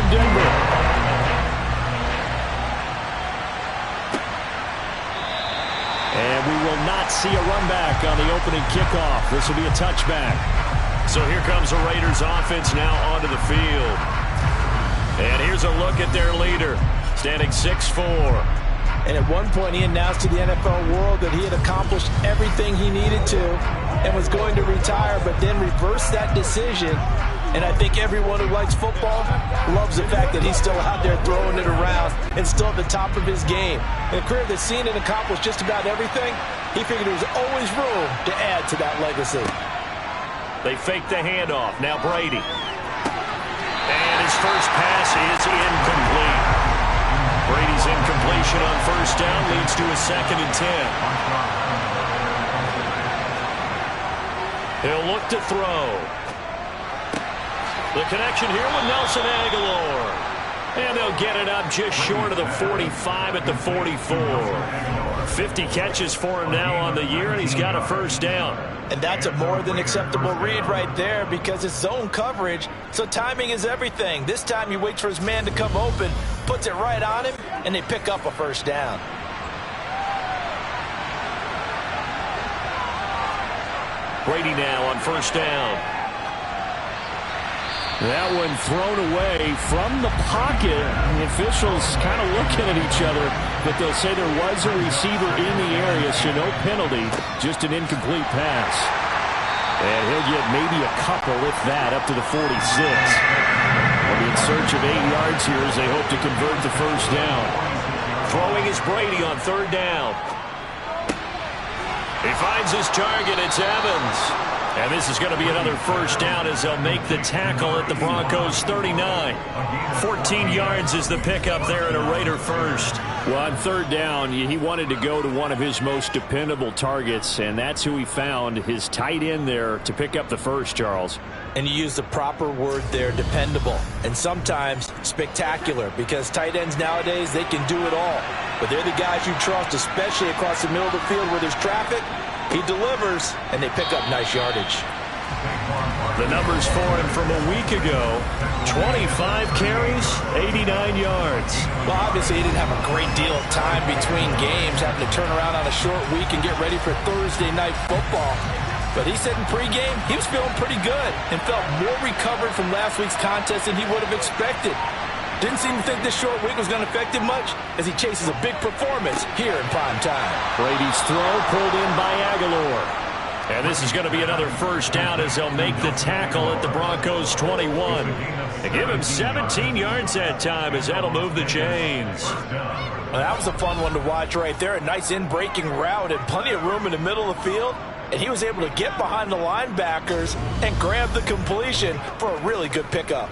in Denver. And we will not see a run back on the opening kickoff. This will be a touchback. So here comes the Raiders offense now onto the field. And here's a look at their leader, standing 6'4". And at one point he announced to the NFL world that he had accomplished everything he needed to and was going to retire, but then reversed that decision. And I think everyone who likes football loves the fact that he's still out there throwing it around and still at the top of his game. In a career that's seen and accomplished just about everything, he figured there was always room to add to that legacy. They fake the handoff. Now Brady. And his first pass is incomplete. Brady's incompletion on first down leads to a 2nd and 10. He'll look to throw. The connection here with Nelson Aguilar. And they'll get it up just short of the 45 at the 44. 50 catches for him now on the year, and he's got a first down. And that's a more than acceptable read right there because it's zone coverage, so timing is everything. This time he waits for his man to come open, puts it right on him, and they pick up a first down. Brady now on first down. That one thrown away from the pocket. The officials kind of looking at each other, but they'll say there was a receiver in the area, so no penalty, just an incomplete pass. And he'll get maybe a couple, if that, up to the 46. They'll be in search of 8 yards here as they hope to convert the first down. Throwing is Brady on 3rd down. He finds his target. It's Evans. And this is going to be another first down as they'll make the tackle at the Broncos 39. 14 yards is the pickup there at a Raider first. Well, on 3rd down, he wanted to go to one of his most dependable targets, and that's who he found, his tight end there, to pick up the first, Charles. And you use the proper word there, dependable, and sometimes spectacular, because tight ends nowadays, they can do it all. But they're the guys you trust, especially across the middle of the field where there's traffic. He delivers, and they pick up nice yardage. The numbers for him from a week ago, 25 carries, 89 yards. Well, obviously, he didn't have a great deal of time between games, having to turn around on a short week and get ready for Thursday night football. But he said in pregame, he was feeling pretty good and felt more recovered from last week's contest than he would have expected. Didn't seem to think this short week was going to affect him much as he chases a big performance here in prime time. Brady's throw pulled in by Aguilar. And this is going to be another first down as they'll make the tackle at the Broncos 21. They give him 17 yards that time as that'll move the chains. Well, that was a fun one to watch right there. A nice in-breaking route and plenty of room in the middle of the field. And he was able to get behind the linebackers and grab the completion for a really good pickup.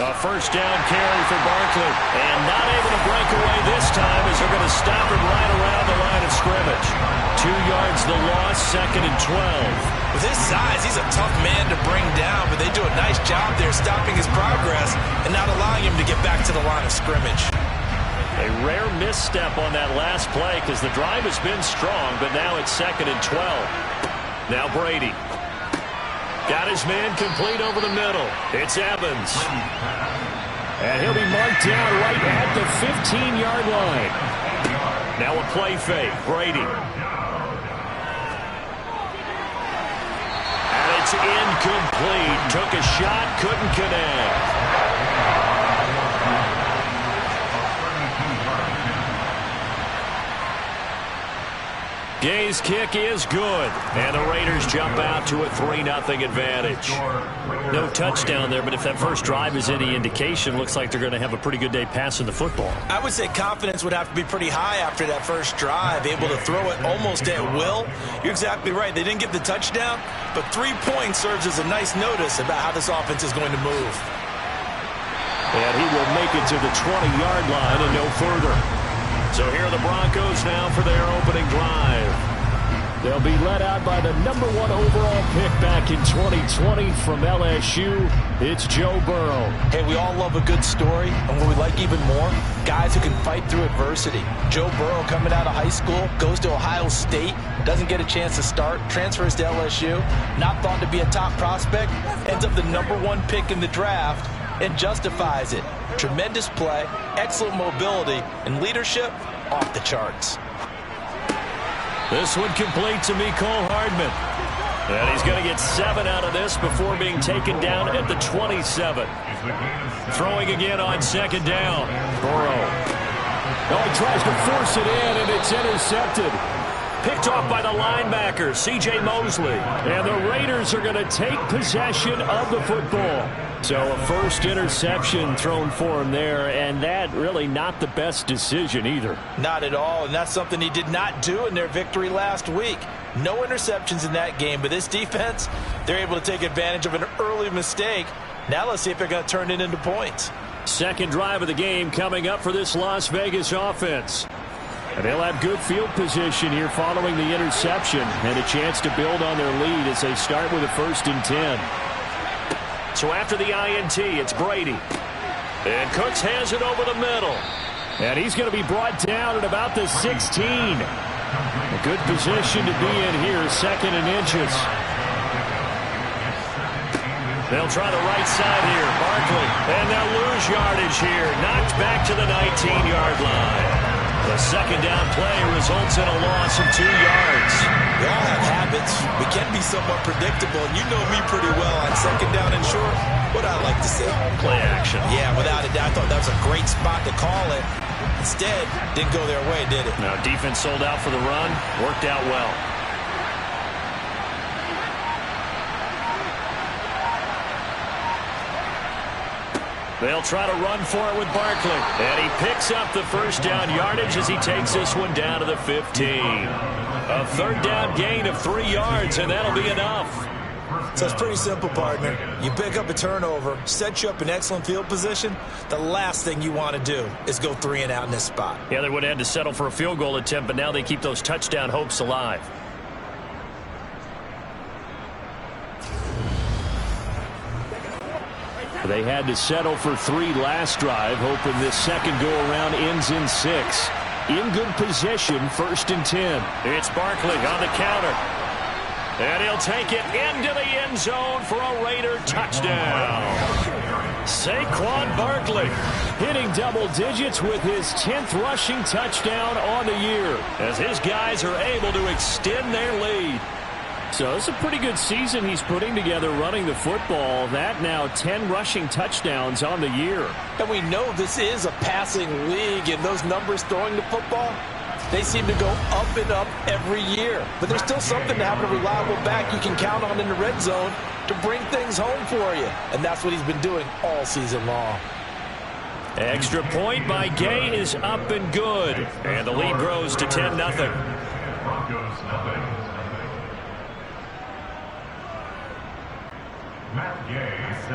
A first down carry for Barkley. And not able to break away this time as they're going to stop him right around the line of scrimmage. 2 yards the loss, 2nd and 12. With his size, he's a tough man to bring down, but they do a nice job there stopping his progress and not allowing him to get back to the line of scrimmage. A rare misstep on that last play because the drive has been strong, but now it's 2nd and 12. Now Brady. Got his man complete over the middle. It's Evans. And he'll be marked down right at the 15-yard line. Now a play fake. Brady. And it's incomplete. Took a shot, couldn't connect. Gay's kick is good, and the Raiders jump out to a 3-0 advantage. No touchdown there, but if that first drive is any indication, looks like they're going to have a pretty good day passing the football. I would say confidence would have to be pretty high after that first drive, able to throw it almost at will. You're exactly right. They didn't get the touchdown, but 3 points serves as a nice notice about how this offense is going to move. And he will make it to the 20-yard line and no further. So here are the Broncos now for their opening drive. They'll be led out by the #1 overall pick back in 2020 from LSU. It's Joe Burrow. Hey, we all love a good story, and what we like even more, guys who can fight through adversity. Joe Burrow coming out of high school, goes to Ohio State, doesn't get a chance to start, transfers to LSU, not thought to be a top prospect, ends up the #1 pick in the draft, and justifies it. Tremendous play, excellent mobility, and leadership off the charts. This one complete to Mecole Hardman. And he's going to get 7 out of this before being taken down at the 27. Throwing again on 2nd down. Burrow. Oh, he tries to force it in, and it's intercepted. Picked off by the linebacker, C.J. Mosley. And the Raiders are going to take possession of the football. So a first interception thrown for him there, and that really not the best decision either. Not at all, and that's something he did not do in their victory last week. No interceptions in that game, but this defense, they're able to take advantage of an early mistake. Now let's see if they're going to turn it into points. Second drive of the game coming up for this Las Vegas offense. And they'll have good field position here following the interception and a chance to build on their lead as they start with a 1st and 10. So after the INT, it's Brady. And Cooks has it over the middle. And he's going to be brought down at about the 16. A good position to be in here, 2nd and inches. They'll try the right side here. Barkley. And they'll lose yardage here. Knocked back to the 19-yard line. The 2nd down play results in a loss of 2 yards. We all have habits. We can be somewhat predictable, and you know me pretty well on 2nd down and short. What I like to say? Play action. Yeah, without a doubt. I thought that was a great spot to call it. Instead, didn't go their way, did it? Now, defense sold out for the run. Worked out well. They'll try to run for it with Barkley. And he picks up the 1st down yardage as he takes this one down to the 15. A 3rd down gain of 3 yards, and that'll be enough. So it's pretty simple, partner. You pick up a turnover, set you up in excellent field position. The last thing you want to do is go 3 and out in this spot. Yeah, they would have had to settle for a field goal attempt, but now they keep those touchdown hopes alive. They had to settle for 3 last drive, hoping this second go-around ends in 6. In good position, 1st and 10. It's Barkley on the counter. And he'll take it into the end zone for a Raider touchdown. Saquon Barkley hitting double digits with his 10th rushing touchdown on the year, as his guys are able to extend their lead. So it's a pretty good season he's putting together running the football. That now 10 rushing touchdowns on the year. And we know this is a passing league, and those numbers throwing the football, they seem to go up and up every year. But there's still something to having a reliable back you can count on in the red zone to bring things home for you. And that's what he's been doing all season long. Extra point by Gay is up and good. And the lead grows to 10-0.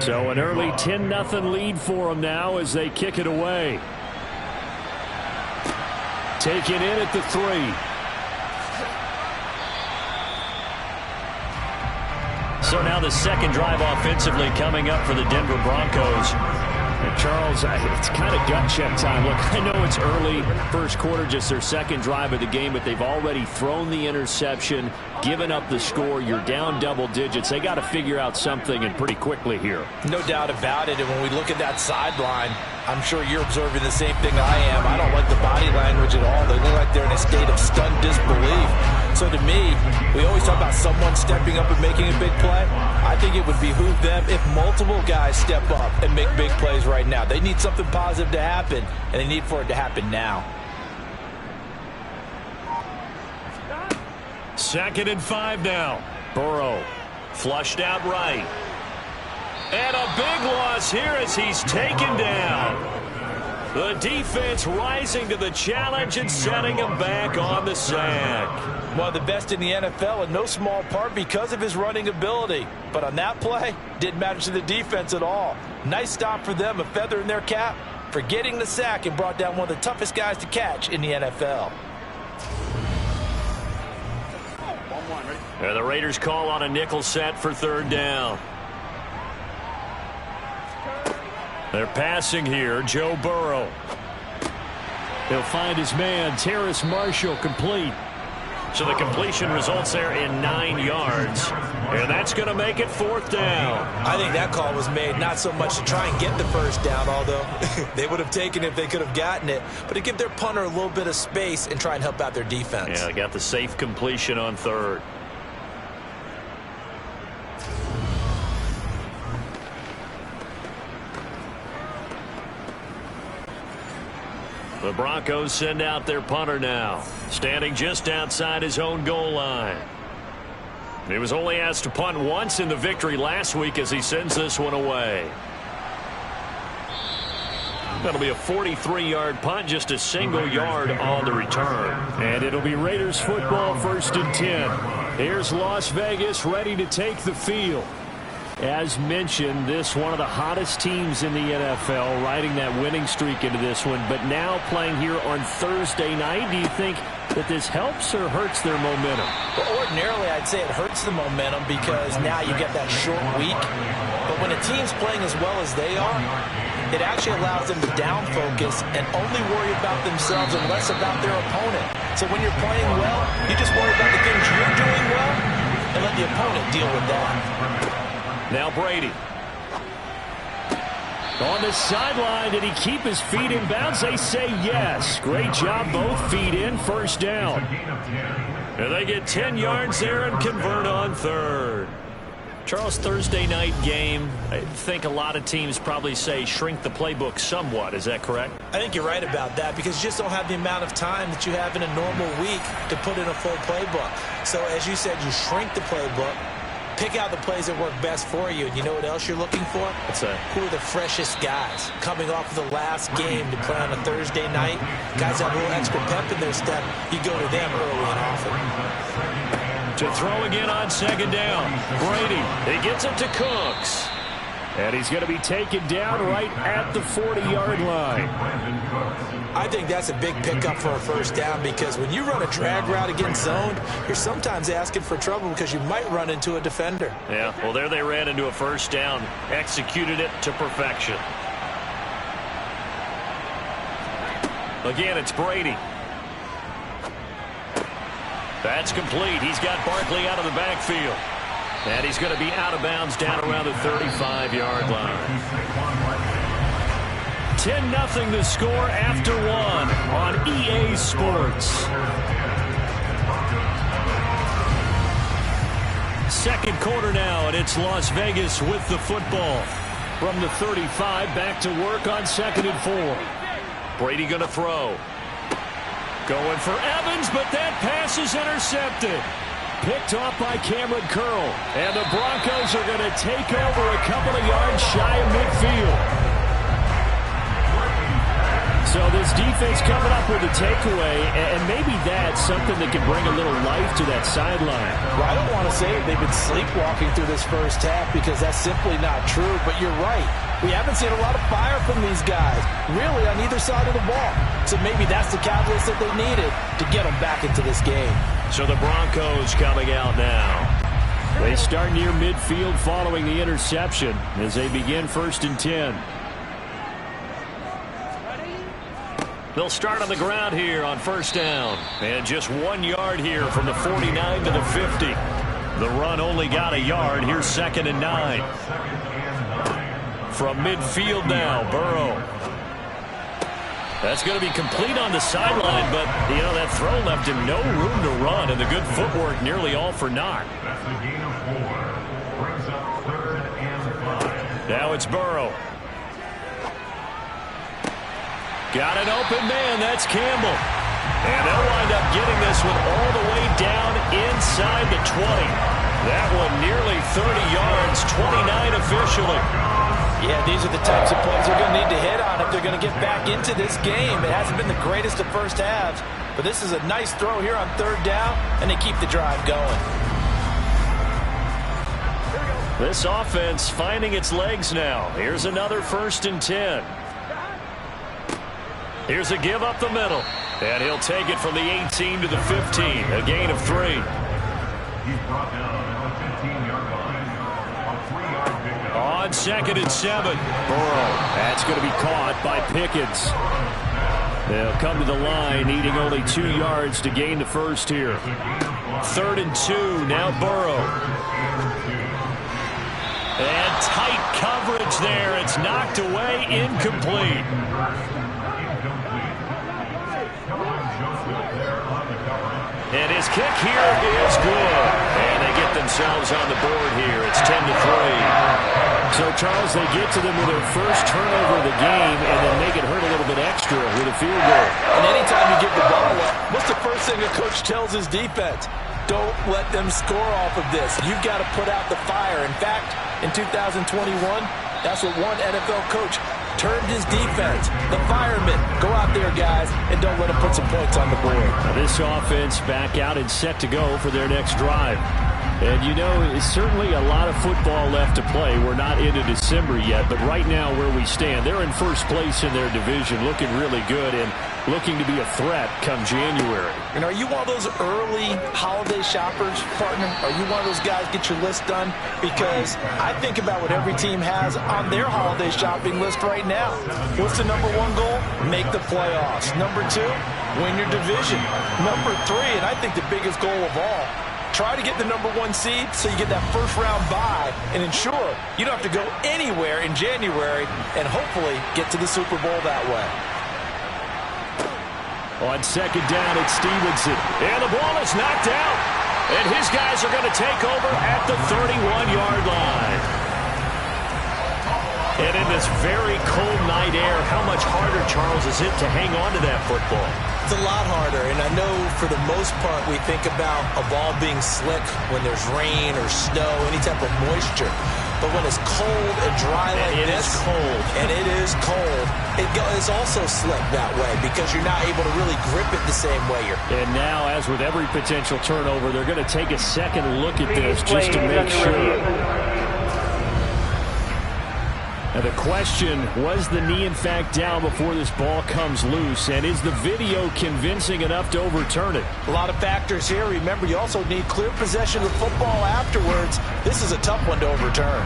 So an early 10-0 lead for them now as they kick it away. Taken in at the 3. So now the second drive offensively coming up for the Denver Broncos. And Charles, it's kind of gut check time. Look, I know it's early, first quarter, just their second drive of the game, but they've already thrown the interception, given up the score. You're down double digits. They got to figure out something, and pretty quickly here. No doubt about it. And when we look at that sideline, I'm sure you're observing the same thing I am. I don't like the body language at all. They look like they're in a state of stunned disbelief. So to me, we always talk about someone stepping up and making a big play. I think it would behoove them if multiple guys step up and make big plays right now. They need something positive to happen, and they need for it to happen now. 2nd and 5 now. Burrow flushed out right. And a big loss here as he's taken down. The defense rising to the challenge and setting him back on the sack. One of the best in the NFL, in no small part because of his running ability. But on that play, didn't matter to the defense at all. Nice stop for them, a feather in their cap for getting the sack and brought down one of the toughest guys to catch in the NFL. And the Raiders call on a nickel set for third down. They're passing here. Joe Burrow. He'll find his man, Terrace Marshall, complete. So the completion results there in 9 yards. And that's going to make it fourth down. I think that call was made not so much to try and get the first down, although they would have taken it if they could have gotten it, but to give their punter a little bit of space and try and help out their defense. Yeah, they got the safe completion on third. The Broncos send out their punter now, standing just outside his own goal line. He was only asked to punt once in the victory last week as he sends this one away. That'll be a 43-yard punt, just a single yard on the return. And it'll be Raiders football, 1st and 10. Here's Las Vegas ready to take the field. As mentioned, this one of the hottest teams in the NFL, riding that winning streak into this one, but now playing here on Thursday night. Do you think that this helps or hurts their momentum? Well, ordinarily, I'd say it hurts the momentum because now you get that short week. But when a team's playing as well as they are, it actually allows them to down focus and only worry about themselves and less about their opponent. So when you're playing well, you just worry about the things you're doing well and let the opponent deal with that. Now Brady. On the sideline, did he keep his feet in bounds? They say yes. Great job, both feet in, first down. And they get 10 yards there and convert on third. Charles, Thursday night game, I think a lot of teams probably say shrink the playbook somewhat. Is that correct? I think you're right about that because you just don't have the amount of time that you have in a normal week to put in a full playbook. So as you said, you shrink the playbook. Pick out the plays that work best for you. And you know what else you're looking for? What's that? Who are the freshest guys coming off of the last game to play on a Thursday night? Guys have a little extra pep in their step. You go to them early and often. To throw again on second down. Brady, he gets it to Cooks. And he's going to be taken down right at the 40-yard line. I think that's a big pickup for a first down because when you run a drag route against zone, you're sometimes asking for trouble because you might run into a defender. Yeah, well, there they ran into a first down, executed it to perfection. Again, it's Brady. That's complete. He's got Barkley out of the backfield. And he's going to be out of bounds down around the 35-yard line. 10-0 the score after one on EA Sports. Second quarter now, and it's Las Vegas with the football. From the 35, back to work on 2nd and 4. Brady going to throw. Going for Evans, but that pass is intercepted. Picked off by Cameron Curl. And the Broncos are going to take over a couple of yards shy of midfield. So this defense coming up with a takeaway, and maybe that's something that can bring a little life to that sideline. Well, I don't want to say they've been sleepwalking through this first half because that's simply not true, but you're right. We haven't seen a lot of fire from these guys, really, on either side of the ball. So maybe that's the catalyst that they needed to get them back into this game. So the Broncos coming out now. They start near midfield following the interception as they begin 1st and 10. They'll start on the ground here on first down. And just 1 yard here from the 49 to the 50. The run only got a yard. Here's 2nd and 9. From midfield now, Burrow. That's going to be complete on the sideline, but, you know, that throw left him no room to run, and the good footwork nearly all for naught. Now it's Burrow. Got an open man. That's Campbell. And they'll wind up getting this one all the way down inside the 20. That one nearly 30 yards, 29 officially. Yeah, these are the types of plays they're going to need to hit on if they're going to get back into this game. It hasn't been the greatest of first halves, but this is a nice throw here on third down, and they keep the drive going. This offense finding its legs now. Here's another 1st and 10. Here's a give up the middle, and he'll take it from the 18 to the 15, a gain of 3. On 2nd and 7. Burrow. That's going to be caught by Pickens. They'll come to the line, needing only 2 yards to gain the first here. 3rd and 2. Now Burrow. And tight coverage there. It's knocked away, incomplete. And his kick here is good. And they get themselves on the board here. It's 10-3. So, Charles, they get to them with their first turnover of the game and then make it hurt a little bit extra with a field goal. And anytime you give the ball away, what's the first thing a coach tells his defense? Don't let them score off of this. You've got to put out the fire. In fact, in 2021, that's what one NFL coach turned his defense. The firemen. Go out there, guys, and don't let them put some points on the board. Now this offense back out and set to go for their next drive. And, you know, it's certainly a lot of football left to play. We're not into December yet, but right now where we stand, they're in first place in their division, looking really good and looking to be a threat come January. And are you one of those early holiday shoppers, partner? Are you one of those guys get your list done? Because I think about what every team has on their holiday shopping list right now. What's the number 1 goal? Make the playoffs. Number 2, win your division. Number 3, and I think the biggest goal of all, try to get the number 1 seed so you get that first-round bye and ensure you don't have to go anywhere in January and hopefully get to the Super Bowl that way. On 2nd down, it's Stevenson. And the ball is knocked out. And his guys are going to take over at the 31-yard line. And in this very cold night air, how much harder, Charles, is it to hang on to that football? It's a lot harder, and I know for the most part we think about a ball being slick when there's rain or snow, any type of moisture. But when it's cold and dry like this, and it is cold, it is also slick that way because you're not able to really grip it the same way. And now, as with every potential turnover, they're going to take a second look at this just to make sure. Now the question, was the knee in fact down before this ball comes loose? And is the video convincing enough to overturn it? A lot of factors here. Remember, you also need clear possession of the football afterwards. This is a tough one to overturn.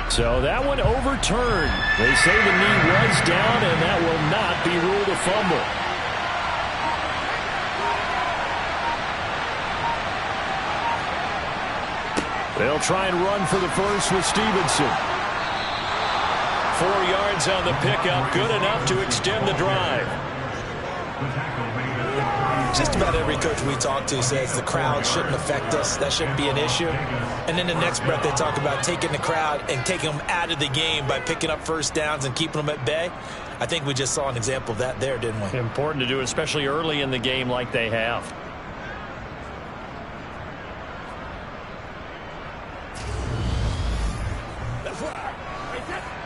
So that one overturned. They say the knee was down, and that will not be ruled a fumble. They'll try and run for the first with Stevenson. 4 yards on the pickup, good enough to extend the drive. Just about every coach we talk to says the crowd shouldn't affect us. That shouldn't be an issue. And then the next breath they talk about taking the crowd and taking them out of the game by picking up first downs and keeping them at bay. I think we just saw an example of that there, didn't we? Important to do, especially early in the game like they have.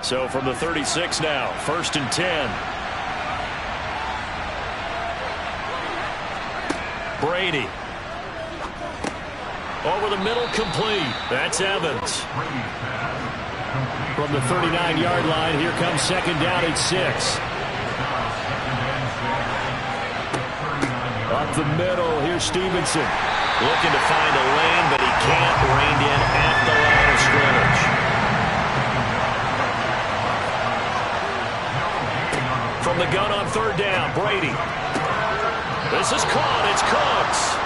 So from the 36 now, 1st and 10. Brady. Over the middle, complete. That's Evans. From the 39-yard line, here comes 2nd down at 6. Up the middle, here's Stevenson. Looking to find a lane, but he can't. Reined in at the line of scrimmage. From the gun on 3rd down, Brady. This is caught. It's Cooks.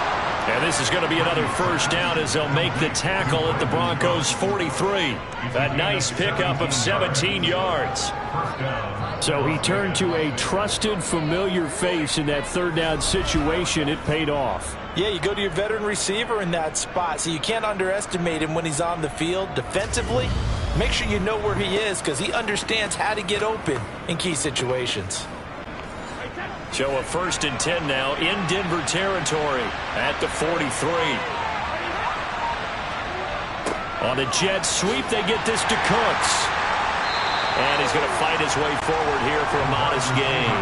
And this is going to be another first down as they'll make the tackle at the Broncos' 43. A nice pickup of 17 yards. So he turned to a trusted, familiar face in that 3rd down situation. It paid off. Yeah, you go to your veteran receiver in that spot, so you can't underestimate him when he's on the field. Defensively, make sure you know where he is because he understands how to get open in key situations. So a 1st and 10 now in Denver territory at the 43. On a jet sweep, they get this to Cooks. And he's going to fight his way forward here for a modest gain.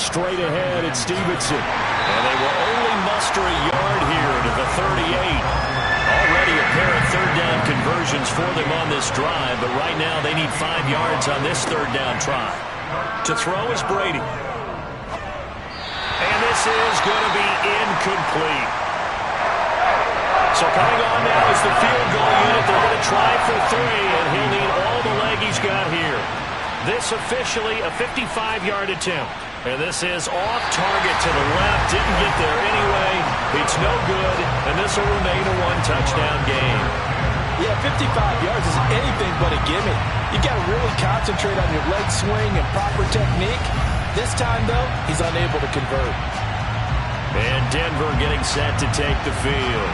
Straight ahead, it's Stevenson. And they will only muster a yard here to the 38. Already a pair of third down conversions for them on this drive, but right now they need 5 yards on this third down try. To throw is Brady. And this is going to be incomplete. So coming on now is the field goal unit. They're going to try for 3, and he'll need all the leg he's got here. This officially a 55-yard attempt. And this is off target to the left. Didn't get there anyway. It's no good, and this will remain a 1-touchdown game. Yeah, 55 yards is anything but a gimme. You got to really concentrate on your leg swing and proper technique. This time, though, he's unable to convert. And Denver getting set to take the field.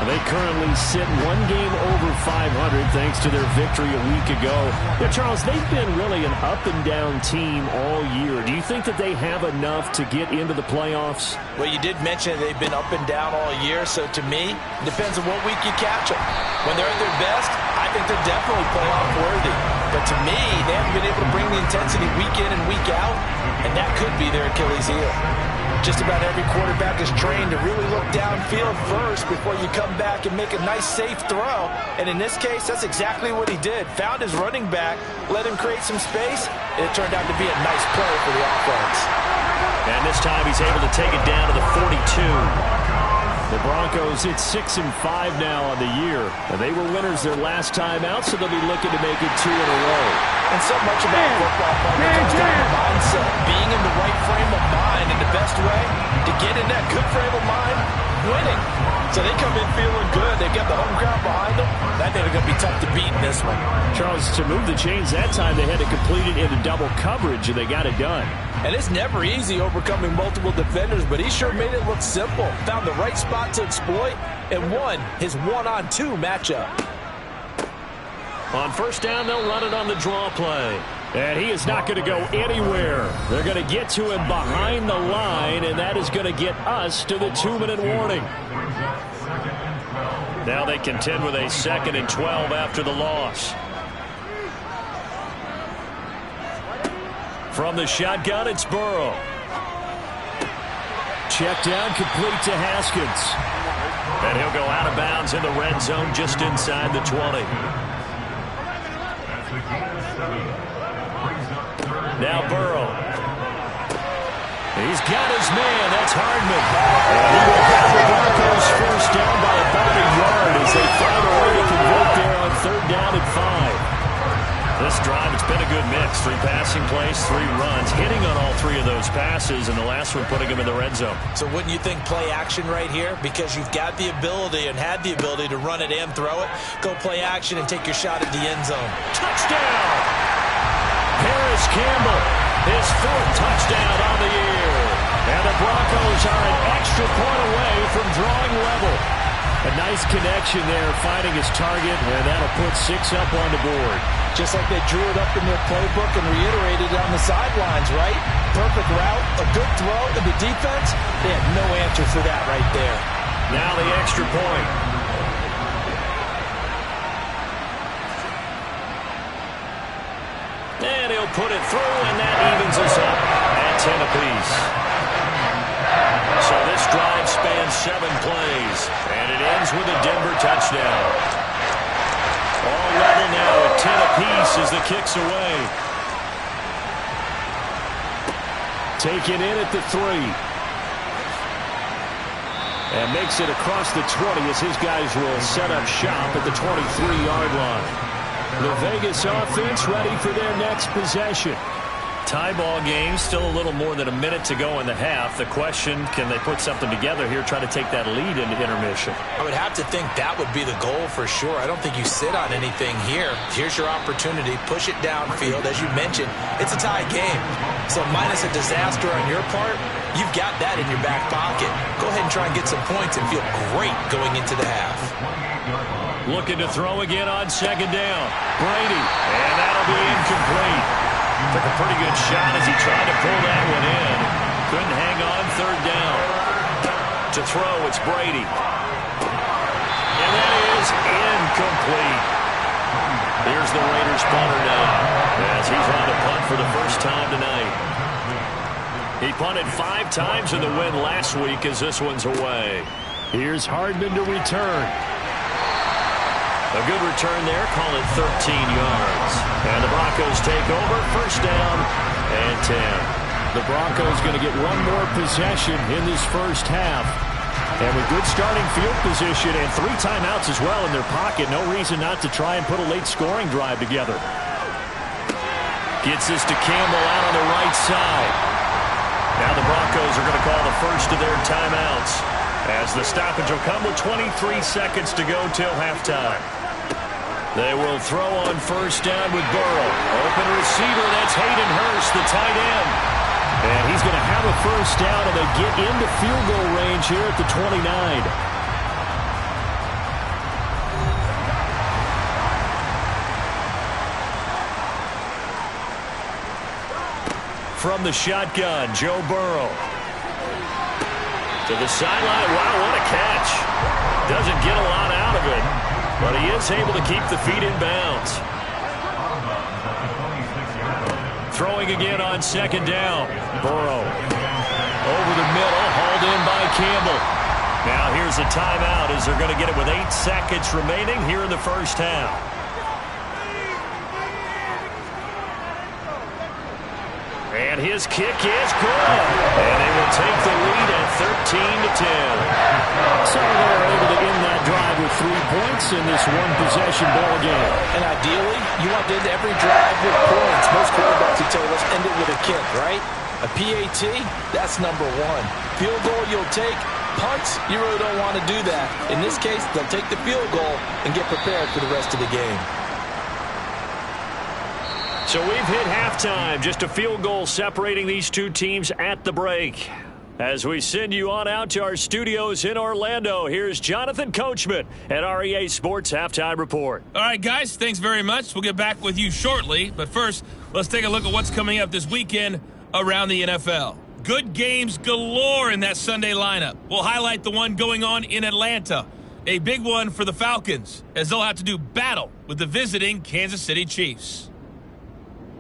They currently sit 1 game over 500 thanks to their victory a week ago. Yeah, Charles, they've been really an up-and-down team all year. Do you think that they have enough to get into the playoffs? Well, you did mention they've been up and down all year, so to me, it depends on what week you catch them. When they're at their best, I think they're definitely playoff worthy. But to me, they haven't been able to bring the intensity week in and week out, and that could be their Achilles heel. Just about every quarterback is trained to really look downfield first before you come back and make a nice, safe throw. And in this case, that's exactly what he did. Found his running back, let him create some space, and it turned out to be a nice play for the offense. And this time he's able to take it down to the 42. The Broncos, it's 6-5 now on the year. And they were winners their last time out, so they'll be looking to make it 2 in a row. And so much about football comes down to mindset. Being in the right frame of mind, and the best way to get in that good frame of mind, winning. So they come in feeling good. They got the home crowd behind them. I think they're going to be tough to beat in this one. Charles, to move the chains that time, they had to complete it into double coverage, and they got it done. And it's never easy overcoming multiple defenders, but he sure made it look simple. Found the right spot to exploit and won his 1-on-2 matchup. On first down, they'll run it on the draw play. And he is not going to go anywhere. They're going to get to him behind the line, and that is going to get us to the 2-minute warning. Now they contend with a 2nd and 12 after the loss. From the shotgun, it's Burrow. Check down, complete to Haskins. And he'll go out of bounds in the red zone just inside the 20. Now Burrow. He's got his man. That's Hardman. And he will get the Broncos first down by about a yard as they find a way to convert there on 3rd down and 5. This drive, it's been a good mix. 3 passing plays, 3 runs, hitting on all 3 of those passes, and the last one putting him in the red zone. So wouldn't you think play action right here? Because you've got the ability and had the ability to run it and throw it. Go play action and take your shot at the end zone. Touchdown! Paris Campbell, his 4th touchdown on the year. And the Broncos are an extra point away from drawing level. A nice connection there, finding his target, and that'll put 6 up on the board. Just like they drew it up in their playbook and reiterated it on the sidelines, right? Perfect route, a good throw, and the defense, they had no answer for that right there. Now the extra point. And he'll put it through, and that evens us up at 10 apiece. So this drive spans 7 plays, and it ends with a Denver touchdown. All level now at 10 apiece as the kick's away. Taken in at the 3. And makes it across the 20 as his guys will set up shop at the 23-yard line. The Vegas offense ready for their next possession. Tie ball game, still a little more than a minute to go in the half. The question, can they put something together here, try to take that lead into intermission? I would have to think that would be the goal for sure. I don't think you sit on anything here. Here's your opportunity. Push it downfield. As you mentioned, it's a tie game. So minus a disaster on your part, you've got that in your back pocket. Go ahead and try and get some points and feel great going into the half. Looking to throw again on 2nd down. Brady, and that'll be incomplete. Took a pretty good shot as he tried to pull that one in. Couldn't hang on 3rd down. To throw, it's Brady. And that is incomplete. Here's the Raiders punter now, as he's on to punt for the first time tonight. He punted 5 times in the win last week as this one's away. Here's Hardman to return. A good return there, call it 13 yards. And the Broncos take over, first down and 10. The Broncos going to get one more possession in this first half. And with good starting field position and 3 timeouts as well in their pocket, no reason not to try and put a late scoring drive together. Gets this to Campbell out on the right side. Now the Broncos are going to call the first of their timeouts, as the stoppage will come with 23 seconds to go till halftime. They will throw on first down with Burrow. Open receiver, that's Hayden Hurst, the tight end. And he's going to have a first down, and they get into field goal range here at the 29. From the shotgun, Joe Burrow. To the sideline. Wow, what a catch. Doesn't get a lot out of it, but he is able to keep the feet in bounds. Throwing again on second down. Burrow over the middle, hauled in by Campbell. Now here's a timeout as they're going to get it with 8 seconds remaining here in the first half. And his kick is good. And they will take the lead at 13-10. So they're able to end that drive with 3 points in this one-possession ball game. And ideally, you want to end every drive with points. Most quarterbacks would tell you, let's end it with a kick, right? A PAT, that's number 1. Field goal you'll take. Punts, you really don't want to do that. In this case, they'll take the field goal and get prepared for the rest of the game. So we've hit halftime. Just a field goal separating these two teams at the break. As we send you on out to our studios in Orlando, here's Jonathan Coachman at REA Sports Halftime Report. All right, guys, thanks very much. We'll get back with you shortly. But first, let's take a look at what's coming up this weekend around the NFL. Good games galore in that Sunday lineup. We'll highlight the one going on in Atlanta. A big one for the Falcons, as they'll have to do battle with the visiting Kansas City Chiefs.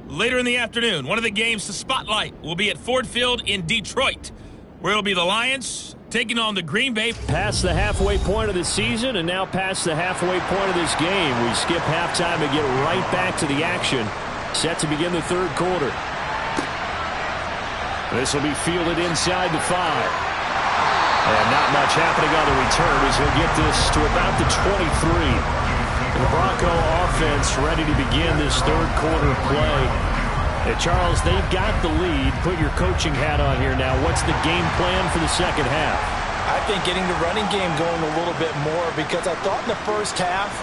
Later in the afternoon, one of the games to spotlight will be at Ford Field in Detroit, where it'll be the Lions taking on the Green Bay. Past the halfway point of the season and now past the halfway point of this game. We skip halftime and get right back to the action. Set to begin the third quarter. This will be fielded inside the 5. And not much happening on the return as he'll get this to about the 23. The Bronco offense ready to begin this third quarter play. And Charles, they've got the lead. Put your coaching hat on here now. What's the game plan for the second half? I think getting the running game going a little bit more, because I thought in the first half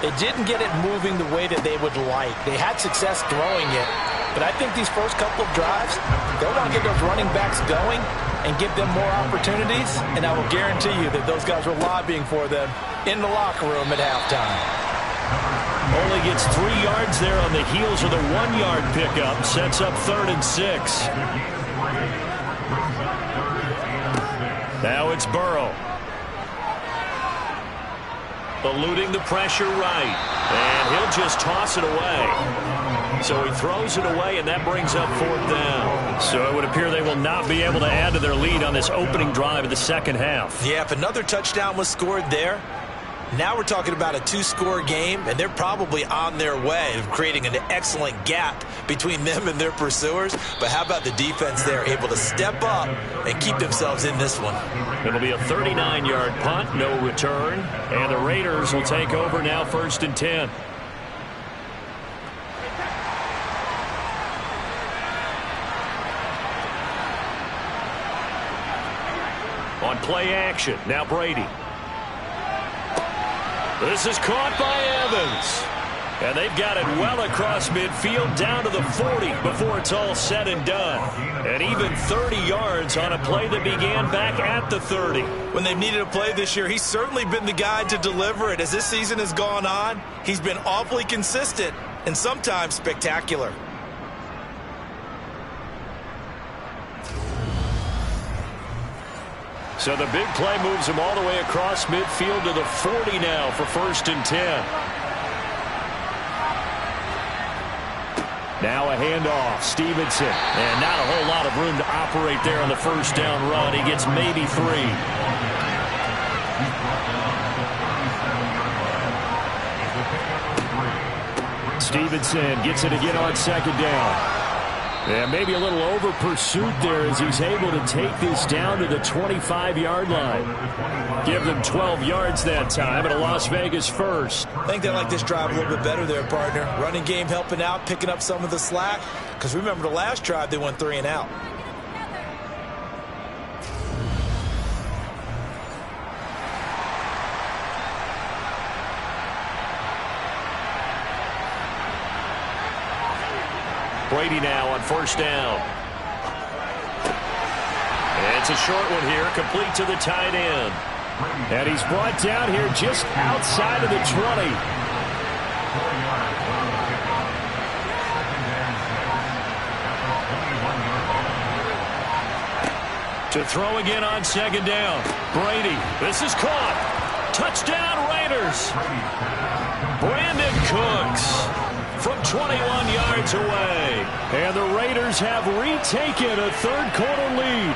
they didn't get it moving the way that they would like. They had success throwing it, but I think these first couple of drives, they'll want to get those running backs going and give them more opportunities, and I will guarantee you that those guys were lobbying for them in the locker room at halftime. Only gets 3 yards there on the heels of the 1-yard pickup. Sets up 3rd and 6. Now it's Burrow. Eluding the pressure right. And he'll just toss it away. So he throws it away, and that brings up 4th down. So it would appear they will not be able to add to their lead on this opening drive of the second half. Yeah, if another touchdown was scored there, now we're talking about a 2-score game, and they're probably on their way of creating an excellent gap between them and their pursuers. But how about the defense there, able to step up and keep themselves in this one? It'll be a 39-yard punt, no return. And the Raiders will take over now, 1st and 10. On play action, now Brady. This is caught by Evans. And they've got it well across midfield down to the 40 before it's all said and done. And even 30 yards on a play that began back at the 30. When they've needed a play this year, he's certainly been the guy to deliver it. As this season has gone on, he's been awfully consistent and sometimes spectacular. So the big play moves him all the way across midfield to the 40 now for 1st and 10. Now a handoff. Stevenson. And not a whole lot of room to operate there on the first down run. He gets maybe 3. Stevenson gets it again on second down. And maybe a little over pursuit there as he's able to take this down to the 25-yard line. Give them 12 yards that time and a Las Vegas first. I think they like this drive a little bit better there, partner. Running game helping out, picking up some of the slack. Because remember the last drive, they went 3 and out. Brady now on first down. It's a short one here, complete to the tight end. And he's brought down here just outside of the 20. To throw again on second down. Brady, this is caught. Touchdown Raiders. Brandon Cooks from 21 yards away. And the Raiders have retaken a third-quarter lead.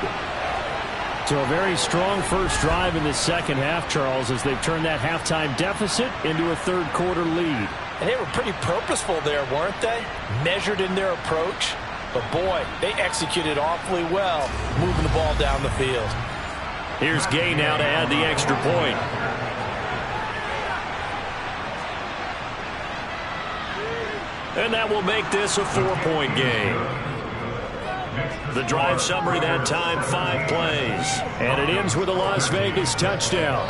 So a very strong first drive in the second half, Charles, as they've turned that halftime deficit into a third-quarter lead. And they were pretty purposeful there, weren't they? Measured in their approach. But, boy, they executed awfully well, moving the ball down the field. Here's Gay now to add the extra point. And that will make this a 4-point game. The drive summary that time, 5 plays. And it ends with a Las Vegas touchdown.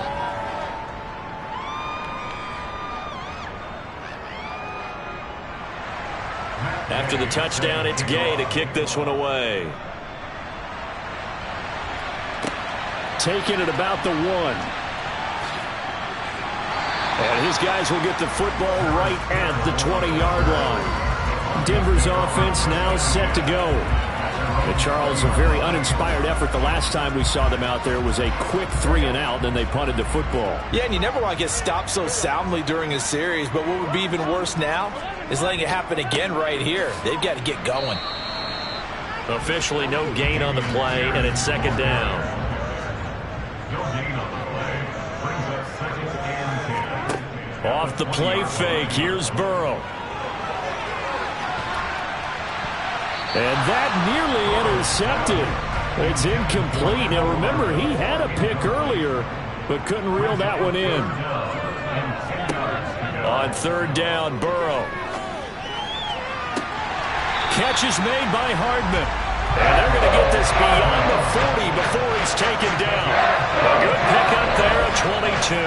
After the touchdown, it's Gay to kick this one away. Taking it about the 1. And his guys will get the football right at the 20-yard line. Denver's offense now set to go. And Charles, a very uninspired effort the last time we saw them out there was a quick 3-and-out, then they punted the football. Yeah, and you never want to get stopped so soundly during a series, but what would be even worse now is letting it happen again right here. They've got to get going. Officially no gain on the play, and it's second down. Off the play fake, here's Burrow. And that nearly intercepted. It's incomplete. Now remember, he had a pick earlier, but couldn't reel that one in. On third down, Burrow. Catch is made by Hardman. And they're going to get this beyond the 40 before he's taken down. A good pickup there at 22.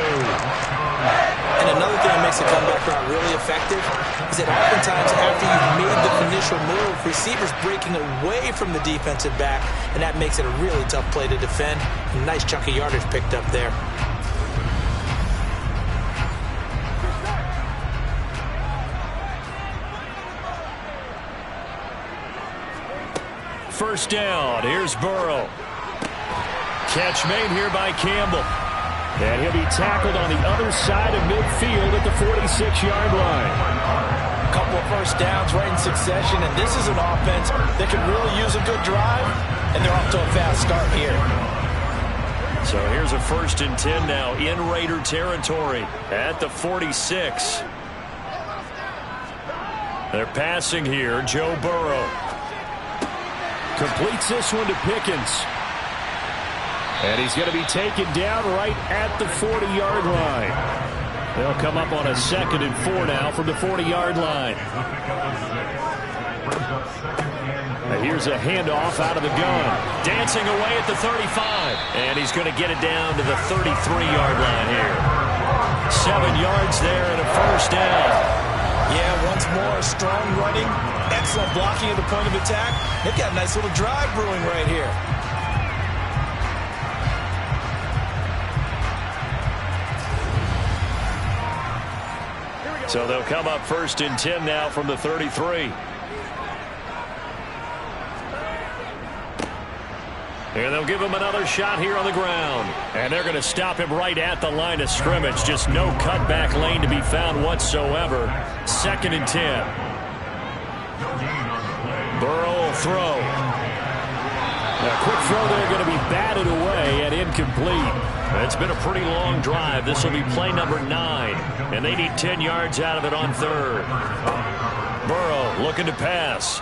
And another thing that makes the comeback route really effective is that oftentimes after you've made the initial move, receivers breaking away from the defensive back, and that makes it a really tough play to defend. A nice chunk of yardage picked up there. First down, here's Burrow. Catch made here by Campbell. And he'll be tackled on the other side of midfield at the 46-yard line. A couple of first downs right in succession, and this is an offense that could really use a good drive, and they're off to a fast start here. So here's a 1st and 10 now in Raider territory at the 46. They're passing here, Joe Burrow. Completes this one to Pickens. And he's going to be taken down right at the 40-yard line. They'll come up on a 2nd and 4 now from the 40-yard line. And here's a handoff out of the gun. Dancing away at the 35. And he's going to get it down to the 33-yard line here. 7 yards there and a first down. Yeah, once more, strong running, excellent blocking at the point of attack. They've got a nice little drive brewing right here. So they'll come up 1st and 10 now from the 33. And they'll give him another shot here on the ground. And they're going to stop him right at the line of scrimmage. Just no cutback lane to be found whatsoever. 2nd and 10. Burrow will throw. A quick throw there going to be batted away and incomplete. It's been a pretty long drive. This will be play number 9, and they need 10 yards out of it on third. Burrow looking to pass.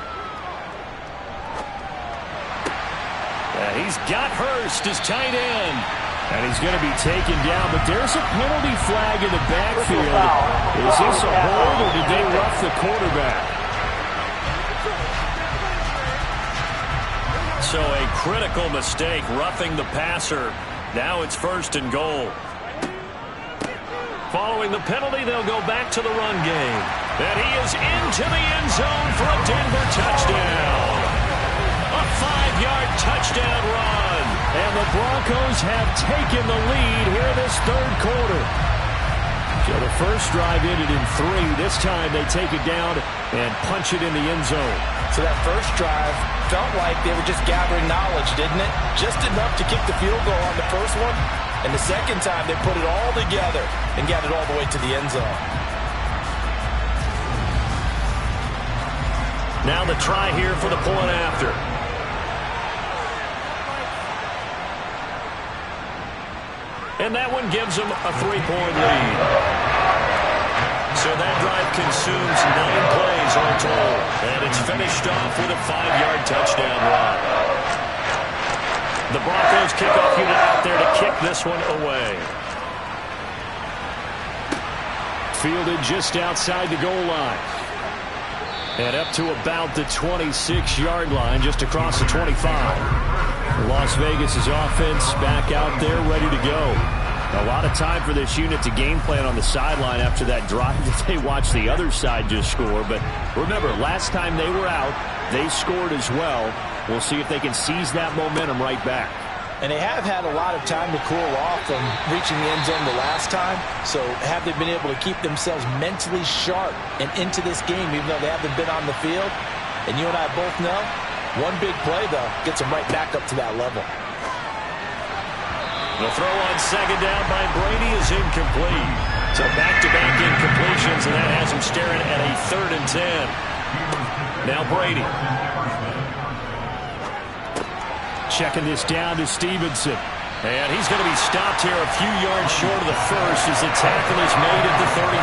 He's got Hurst as tight end. And he's going to be taken down, but there's a penalty flag in the backfield. Is this a hold, or did they rough the quarterback? So a critical mistake, roughing the passer. Now it's 1st and goal. Following the penalty, they'll go back to the run game. And he is into the end zone for a Denver touchdown. A 5-yard touchdown run. And the Broncos have taken the lead here this third quarter. So the first drive ended in 3. This time they take it down and punch it in the end zone. So that first drive felt like they were just gathering knowledge, didn't it? Just enough to kick the field goal on the first one. And the second time they put it all together and got it all the way to the end zone. Now the try here for the point after. And that one gives them a 3-point lead. So that drive consumes 9 plays all told. And it's finished off with a 5-yard touchdown run. The Broncos kickoff unit out there to kick this one away. Fielded just outside the goal line. And up to about the 26-yard line, just across the 25. Las Vegas' offense back out there ready to go. A lot of time for this unit to game plan on the sideline after that drive that they watched the other side just score. But remember, last time they were out, they scored as well. We'll see if they can seize that momentum right back. And they have had a lot of time to cool off from reaching the end zone the last time. So have they been able to keep themselves mentally sharp and into this game, even though they haven't been on the field? And you and I both know, one big play, though, gets them right back up to that level. The throw on second down by Brady is incomplete. So back-to-back incompletions, and that has him staring at a 3rd and 10. Now Brady. Checking this down to Stevenson. And he's going to be stopped here a few yards short of the first as the tackle is made at the 33.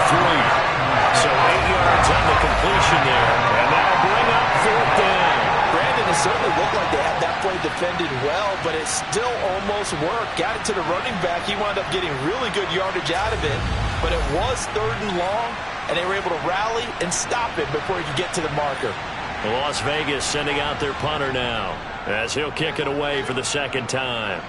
So 8 yards on the completion there. And that'll bring up 4th down. Brandon, it certainly looked like they had that play defended well, but it still almost worked. Got it to the running back. He wound up getting really good yardage out of it, but it was 3rd and long, and they were able to rally and stop it before he could get to the marker. Las Vegas sending out their punter now as he'll kick it away for the 2nd time.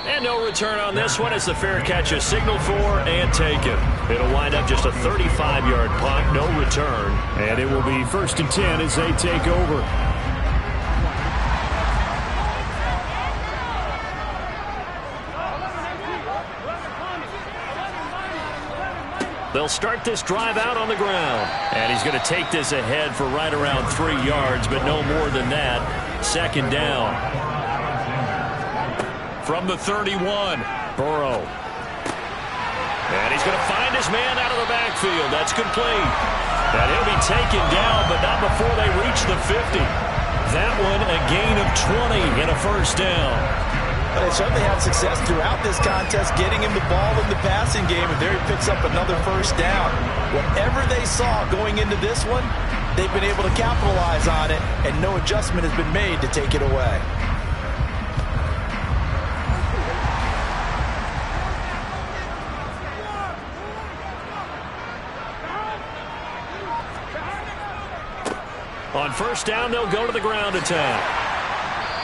And no return on this one as the fair catch is signaled for and taken. It'll wind up just a 35-yard punt, no return. And it will be 1st and 10 as they take over. They'll start this drive out on the ground. And he's going to take this ahead for right around 3 yards, but no more than that. 2nd down. From the 31, Burrow. And he's going to find his man out of the backfield. That's complete. And he'll be taken down, but not before they reach the 50. That one a gain of 20 and a 1st down. But they certainly had success throughout this contest, getting him the ball in the passing game, and there he picks up another 1st down. Whatever they saw going into this one, they've been able to capitalize on it, and no adjustment has been made to take it away. On 1st down, they'll go to the ground attack.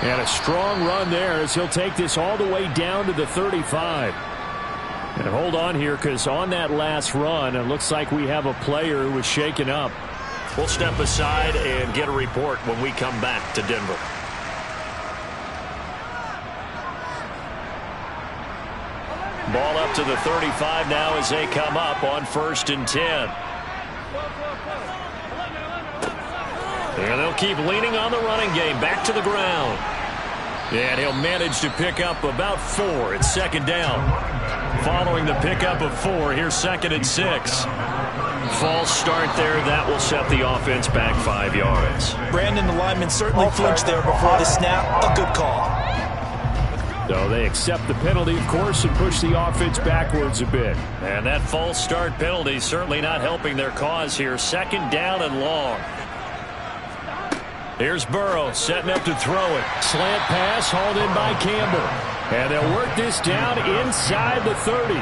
And a strong run there as he'll take this all the way down to the 35. And hold on here, because on that last run, it looks like we have a player who was shaken up. We'll step aside and get a report when we come back to Denver. Ball up to the 35 now as they come up on 1st and 10. And they'll keep leaning on the running game. Back to the ground. And he'll manage to pick up about 4. It's 2nd down. Following the pickup of 4, here's 2nd and 6. False start there. That will set the offense back 5 yards. Brandon, the lineman certainly flinched there before the snap. A good call. So they accept the penalty, of course, and push the offense backwards a bit. And that false start penalty certainly not helping their cause here. 2nd down and long. Here's Burrow setting up to throw it. Slant pass hauled in by Campbell. And they'll work this down inside the 30.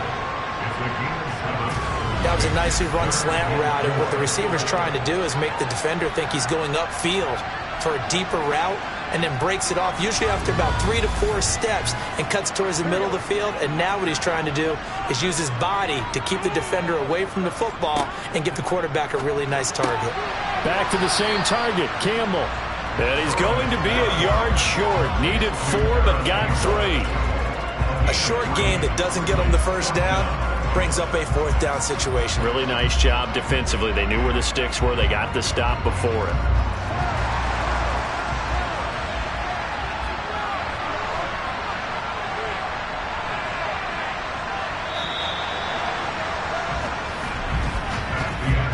That was a nicely run slant route, and what the receiver's trying to do is make the defender think he's going upfield for a deeper route, and then breaks it off, usually after about 3 to 4 steps, and cuts towards the middle of the field. And now what he's trying to do is use his body to keep the defender away from the football and give the quarterback a really nice target. Back to the same target, Campbell. And he's going to be a yard short. Needed 4, but got 3. A short gain that doesn't get him the first down brings up a 4th down situation. Really nice job defensively. They knew where the sticks were. They got the stop before it.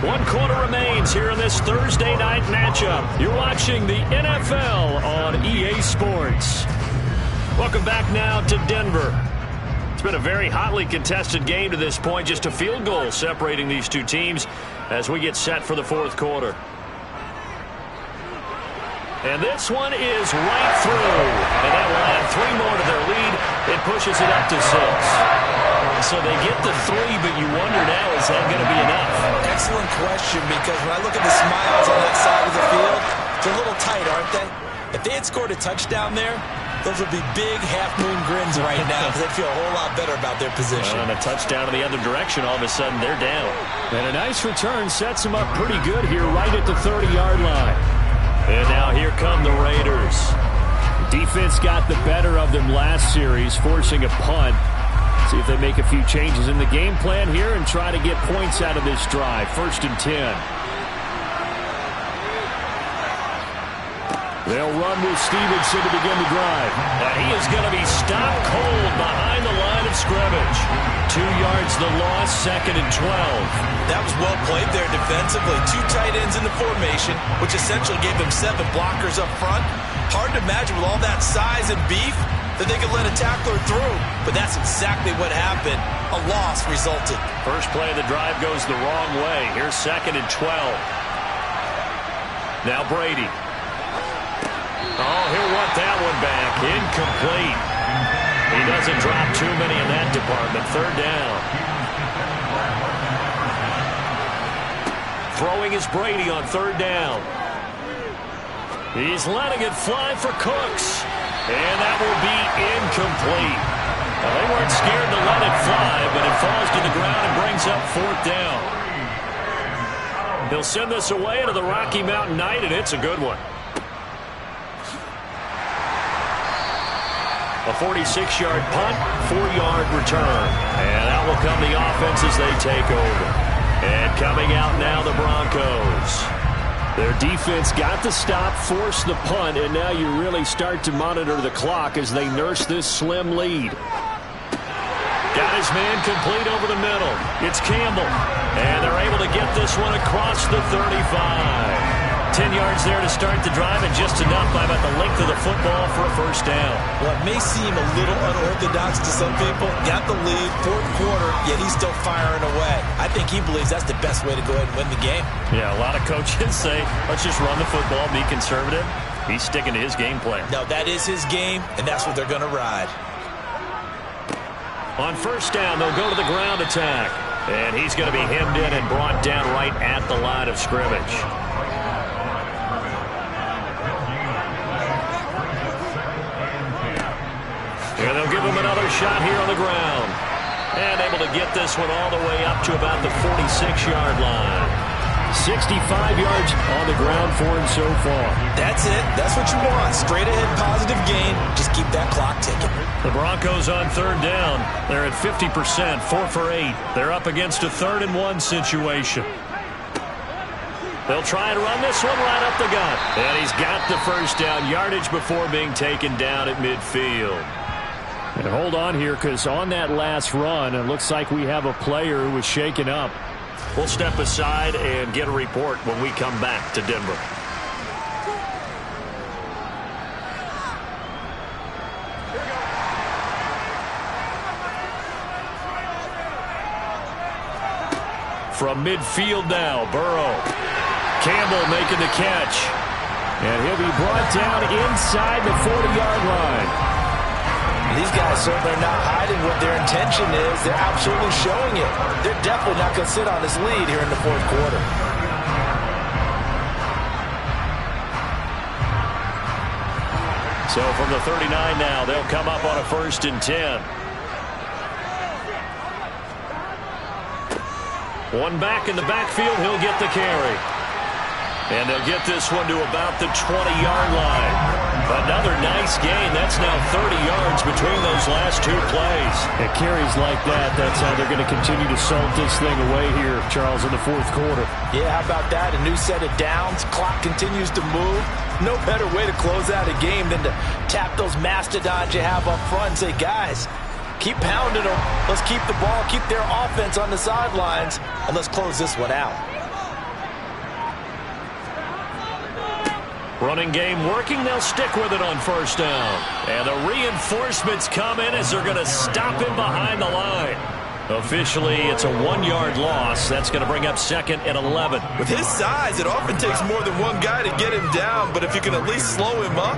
One quarter remains here in this Thursday night matchup. You're watching the NFL on EA Sports. Welcome back now to Denver. It's been a very hotly contested game to this point. Just a field goal separating these two teams as we get set for the 4th quarter. And this one is right through. And that will add 3 more to their lead. It pushes it up to 6. So they get the 3, but you wonder now, is that going to be enough? Excellent question, because when I look at the smiles on that side of the field, they're a little tight, aren't they? If they had scored a touchdown there, those would be big half-moon grins right now, because they'd feel a whole lot better about their position. And a touchdown in the other direction, all of a sudden they're down. And a nice return sets them up pretty good here right at the 30-yard line. And now here come the Raiders. Defense got the better of them last series, forcing a punt. See if they make a few changes in the game plan here and try to get points out of this drive. 1st and 10. They'll run with Stevenson to begin the drive. And he is going to be stopped cold behind the line of scrimmage. 2 yards the loss, 2nd and 12. That was well played there defensively. 2 tight ends in the formation, which essentially gave them 7 blockers up front. Hard to imagine with all that size and beef that they could let a tackler through. But that's exactly what happened. A loss resulted. First play of the drive goes the wrong way. Here's 2nd and 12. Now Brady. Oh, he'll want that one back. Incomplete. He doesn't drop too many in that department. 3rd down. Throwing is Brady on 3rd down. He's letting it fly for Cooks. And that will be incomplete. Now, they weren't scared to let it fly, but it falls to the ground and brings up 4th down. He'll send this away into the Rocky Mountain Night, and it's a good one. A 46-yard punt, 4-yard return. And out will come the offense as they take over. And coming out now, the Broncos. Their defense got the stop, forced the punt, and now you really start to monitor the clock as they nurse this slim lead. Got his man complete over the middle. It's Campbell. And they're able to get this one across the 35. 10 yards there to start the drive, and just enough by about the length of the football for a 1st down. Well, it may seem a little unorthodox to some people. Got the lead, 4th quarter, yet he's still firing away. I think he believes that's the best way to go ahead and win the game. Yeah, a lot of coaches say, let's just run the football, be conservative. He's sticking to his game plan. No, that is his game, and that's what they're going to ride. On 1st down, they'll go to the ground attack. And he's going to be hemmed in and brought down right at the line of scrimmage. And they'll give him another shot here on the ground. And able to get this one all the way up to about the 46-yard line. 65 yards on the ground for him so far. That's it. That's what you want. Straight ahead positive gain. Just keep that clock ticking. The Broncos on 3rd down. They're at 50%, 4 for 8. They're up against a 3rd and 1 situation. They'll try and run this one right up the gut. And he's got the 1st down yardage before being taken down at midfield. And hold on here, because on that last run, it looks like we have a player who was shaken up. We'll step aside and get a report when we come back to Denver. From midfield now, Burrow. Campbell making the catch. And he'll be brought down inside the 40-yard line. These guys certainly are not hiding what their intention is. They're absolutely showing it. They're definitely not going to sit on this lead here in the fourth quarter. So from the 39 now, they'll come up on a 1st and 10. One back in the backfield, he'll get the carry. And they'll get this one to about the 20-yard line. Another nice gain. That's now 30 yards between those last 2 plays. It carries like that. That's how they're going to continue to salt this thing away here, Charles, in the fourth quarter. Yeah, how about that? A new set of downs. Clock continues to move. No better way to close out a game than to tap those mastodons you have up front and say, guys, keep pounding them. Let's keep the ball, keep their offense on the sidelines, and let's close this one out. Running game working. They'll stick with it on 1st down. And the reinforcements come in as they're going to stop him behind the line. Officially, it's a 1-yard loss. That's going to bring up 2nd and 11. With his size, it often takes more than one guy to get him down, but if you can at least slow him up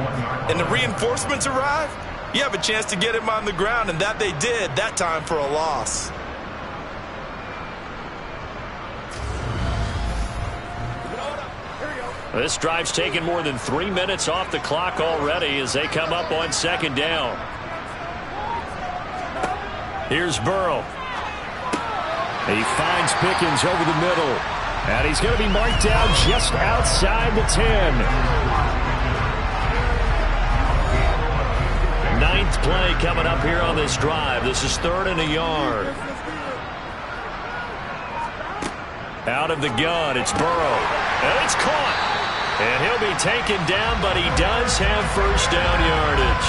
and the reinforcements arrive, you have a chance to get him on the ground, and that they did, that time for a loss. This drive's taken more than 3 minutes off the clock already as they come up on 2nd down. Here's Burrow. He finds Pickens over the middle. And he's going to be marked down just outside the 10. 9th play coming up here on this drive. This is 3rd and a yard. Out of the gun, it's Burrow. And it's caught. And he'll be taken down, but he does have 1st down yardage.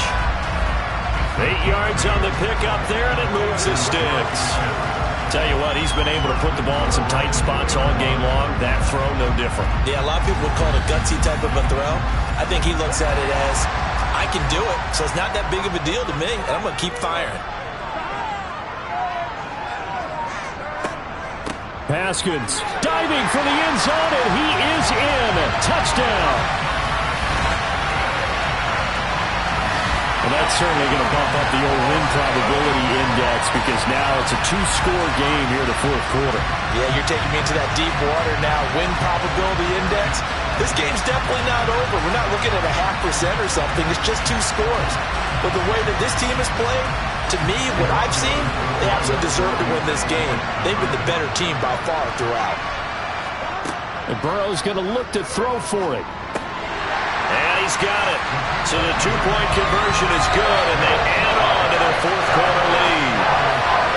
8 yards on the pickup there, and it moves the sticks. Tell you what, he's been able to put the ball in some tight spots all game long. That throw, no different. Yeah, a lot of people would call it a gutsy type of a throw. I think he looks at it as, I can do it, so it's not that big of a deal to me, and I'm going to keep firing. Haskins diving for the end zone, and he is in. Touchdown. Well, that's certainly going to bump up the old win probability index because now it's a 2-score game here in the fourth quarter. Yeah, you're taking me into that deep water now. Win probability index. This game's definitely not over. We're not looking at a 0.5% or something. It's just 2 scores. But the way that this team has played, to me, what I've seen, they absolutely deserve to win this game. They've been the better team by far throughout. And Burrow's going to look to throw for it. And he's got it. So the 2-point conversion is good, and they add on to their fourth quarter lead.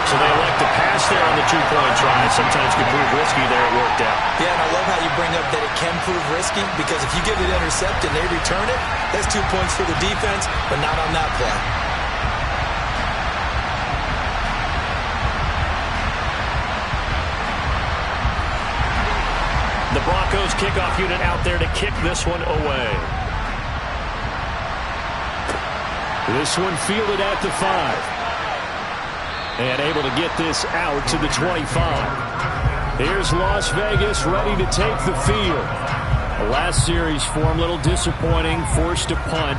So they elect to pass there on the 2-point try. Sometimes can prove risky there. It worked out. Yeah, and I love how you bring up that it can prove risky because if you get it intercepted and they return it, that's 2 points for the defense, but not on that play. The Broncos kickoff unit out there to kick this one away. This one fielded at the 5. And able to get this out to the 25. Here's Las Vegas ready to take the field. The last series for them, a little disappointing, forced to punt.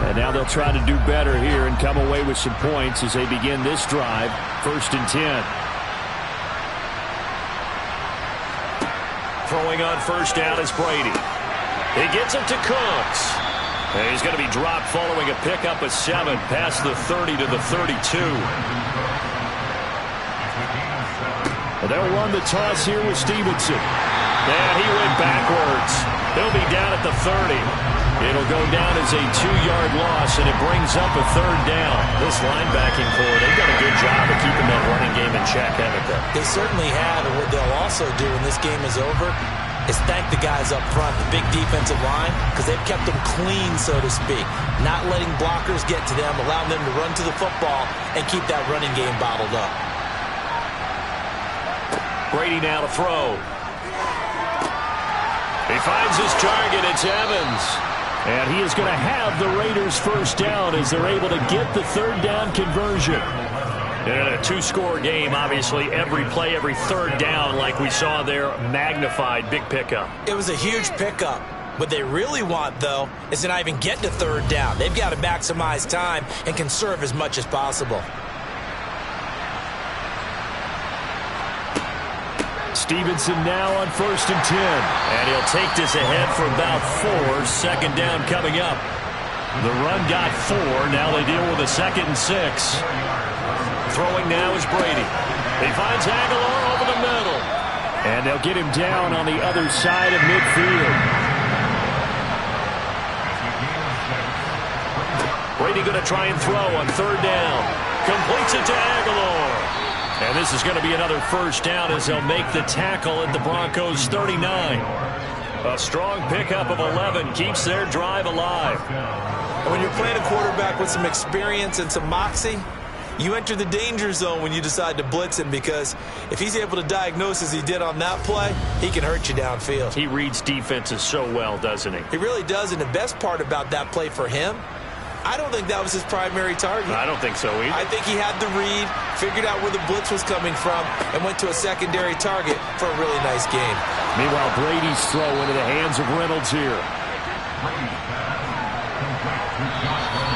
And now they'll try to do better here and come away with some points as they begin this drive. 1st and 10. Throwing on 1st down is Brady. He gets it to Cooks. And he's going to be dropped following a pickup of 7 past the 30 to the 32. Well, they'll run the toss here with Stevenson. And he went backwards. He'll be down at the 30. It'll go down as a 2-yard loss, and it brings up a 3rd down. This linebacking core, they've done a good job of keeping that running game in check, haven't they? They certainly have, and what they'll also do when this game is over is thank the guys up front, the big defensive line, because they've kept them clean, so to speak. Not letting blockers get to them, allowing them to run to the football and keep that running game bottled up. Brady now to throw. He finds his target. It's Evans. And he is going to have the Raiders first down as they're able to get the third down conversion. In a two-score game, obviously, every play, every third down, like we saw there, magnified. Big pickup. It was a huge pickup. What they really want, though, is to not even get to third down. They've got to maximize time and conserve as much as possible. Stevenson now on 1st and 10. And he'll take this ahead for about 4. Second down coming up. The run got 4. Now they deal with a 2nd and 6. Throwing now is Brady. He finds Aguilar over the middle. And they'll get him down on the other side of midfield. Brady going to try and throw on 3rd down. Completes it to Aguilar. And this is going to be another first down as they'll make the tackle at the Broncos 39. A strong pickup of 11 keeps their drive alive. And when you're playing a quarterback with some experience and some moxie, you enter the danger zone when you decide to blitz him, because if he's able to diagnose as he did on that play, he can hurt you downfield. He reads defenses so well, doesn't he? He really does, and the best part about that play for him, I don't think that was his primary target. I don't think so either. I think he had the read, figured out where the blitz was coming from, and went to a secondary target for a really nice game. Meanwhile, Brady's throw into the hands of Reynolds here.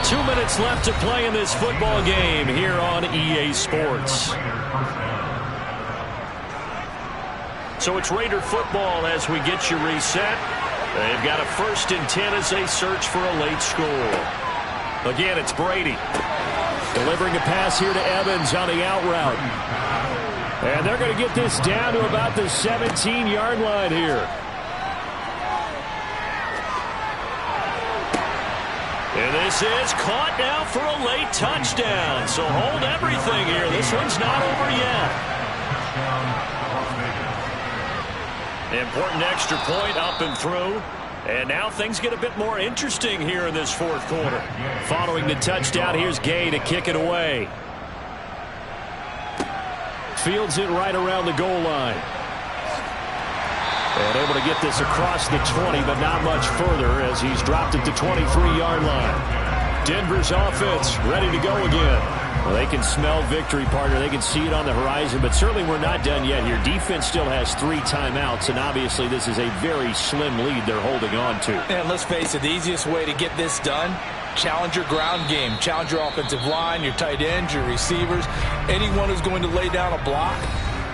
2 minutes left to play in this football game here on EA Sports. So it's Raider football as we get you reset. They've got a 1st and 10 as they search for a late score. Again, it's Brady. Delivering a pass here to Evans on the out route. And they're going to get this down to about the 17-yard line here. And this is caught now for a late touchdown. So hold everything here. This one's not over yet. Important extra point up and through. And now things get a bit more interesting here in this 4th quarter. Following the touchdown, here's Gay to kick it away. Fields it right around the goal line. And able to get this across the 20, but not much further as he's dropped it to 23-yard line. Denver's offense ready to go again. Well, they can smell victory, partner. They can see it on the horizon, but certainly we're not done yet here. Defense still has 3 timeouts, and obviously this is a very slim lead they're holding on to. And let's face it, the easiest way to get this done, challenge your ground game. Challenge your offensive line, your tight ends, your receivers, anyone who's going to lay down a block.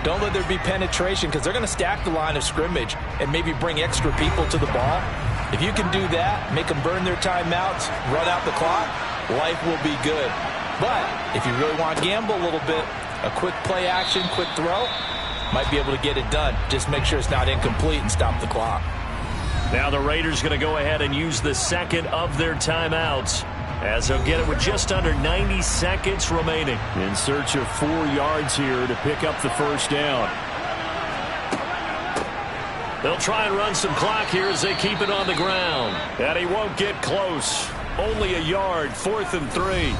Don't let there be penetration, because they're going to stack the line of scrimmage and maybe bring extra people to the ball. If you can do that, make them burn their timeouts, run out the clock, life will be good. But if you really want to gamble a little bit, a quick play action, quick throw, might be able to get it done. Just make sure it's not incomplete and stop the clock. Now the Raiders going to go ahead and use the 2nd of their timeouts, as they'll get it with just under 90 seconds remaining. In search of 4 yards here to pick up the first down. They'll try and run some clock here as they keep it on the ground. And he won't get close. Only a yard, 4th and 3.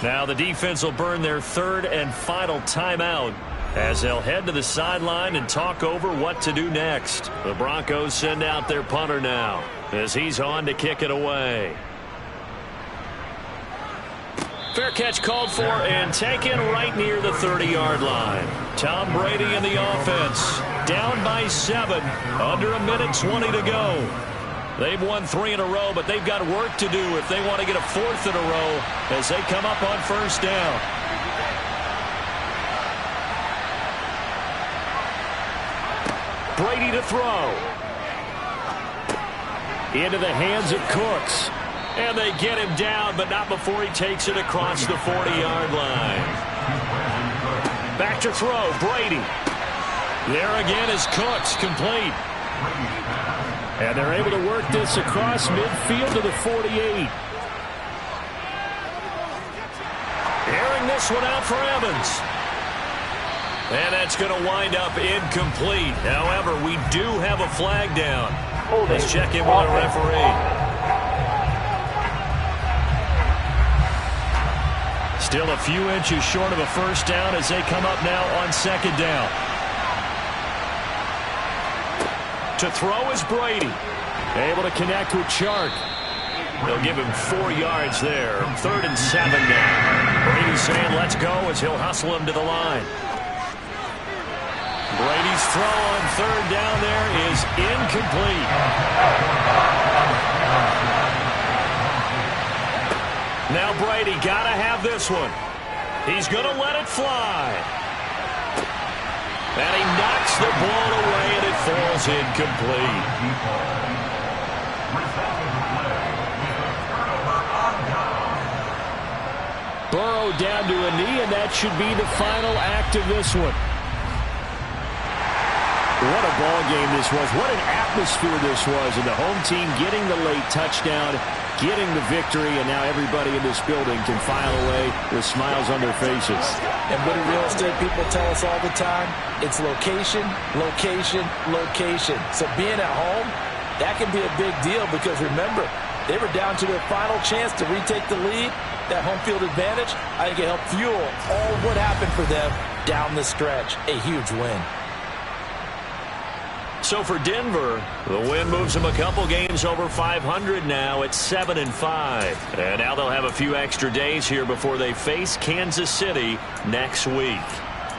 Now the defense will burn their 3rd and final timeout as they'll head to the sideline and talk over what to do next. The Broncos send out their punter now as he's on to kick it away. Fair catch called for and taken right near the 30-yard line. Tom Brady and the offense down by 7, under 1:20 to go. They've won 3 in a row, but they've got work to do if they want to get a 4th in a row as they come up on first down. Brady to throw. Into the hands of Cooks. And they get him down, but not before he takes it across the 40-yard line. Back to throw, Brady. There again is Cooks, complete. And they're able to work this across midfield to the 48. Airing this one out for Evans. And that's going to wind up incomplete. However, we do have a flag down. Let's check in with the referee. Still a few inches short of a first down as they come up now on 2nd down. To throw is Brady. Able to connect with Chark. They'll give him 4 yards there. 3rd and 7 now. Brady's saying let's go as he'll hustle him to the line. Brady's throw on 3rd down there is incomplete. Now Brady got to have this one. He's going to let it fly. And he knocks the ball away, and it falls incomplete. Burrow down to a knee, and that should be the final act of this one. What a ball game this was. What an atmosphere this was. And the home team getting the late touchdown, getting the victory, and now everybody in this building can file away with smiles on their faces. And what do real estate people tell us all the time? It's location, location, location. So being at home, that can be a big deal because remember, they were down to their final chance to retake the lead. That home field advantage, I think it helped fuel all what happened for them down the stretch. A huge win. So for Denver, the win moves them a couple games over 500 now at 7-5. And now they'll have a few extra days here before they face Kansas City next week.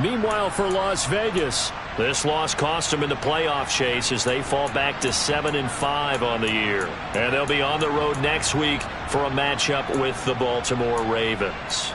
Meanwhile, for Las Vegas, this loss cost them in the playoff chase as they fall back to 7-5 on the year. And they'll be on the road next week for a matchup with the Baltimore Ravens.